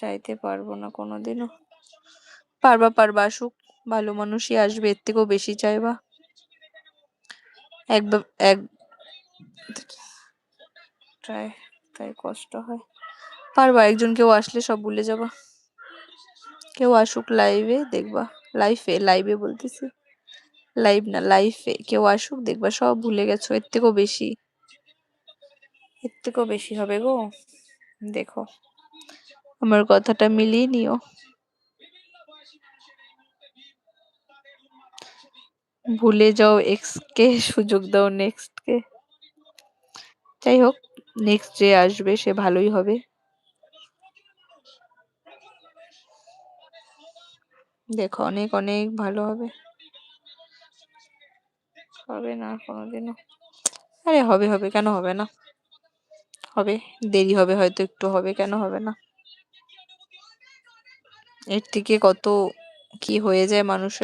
চাইতে পারবো না কোনোদিনও। পারবা পারবা, আসুক, ভালো মানুষই আসবে, এর থেকেও বেশি চাইবা? একবার এক ট্রাই, তাই কষ্ট হয়। পারবা, একজন কেউ আসলে সব ভুলে যাবা। কেউ আসুক লাইভে দেখবা, লাইভে বলতেছি, লাইভ না লাইফে, কেউ আসুক দেখবা সব ভুলে গেছো, এর থেকেও বেশি, এর থেকেও বেশি হবে গো। দেখো, আমার কথাটা মিলিয়ে নিও। ভুলে যাও এক্স কে, সুযোগ দাও নেক্সট কে। যাই হোক, নেক্সট যে আসবে সে ভালোই হবে। দেখো, অনেক অনেক ভালো হবে। হবে না কোনোদিনও? আরে হবে হবে, কেন হবে না? হবে, দেরি হবে হয়তো একটু, হবে, কেন হবে না? এর থেকে কত কি হয়ে যায় মানুষের।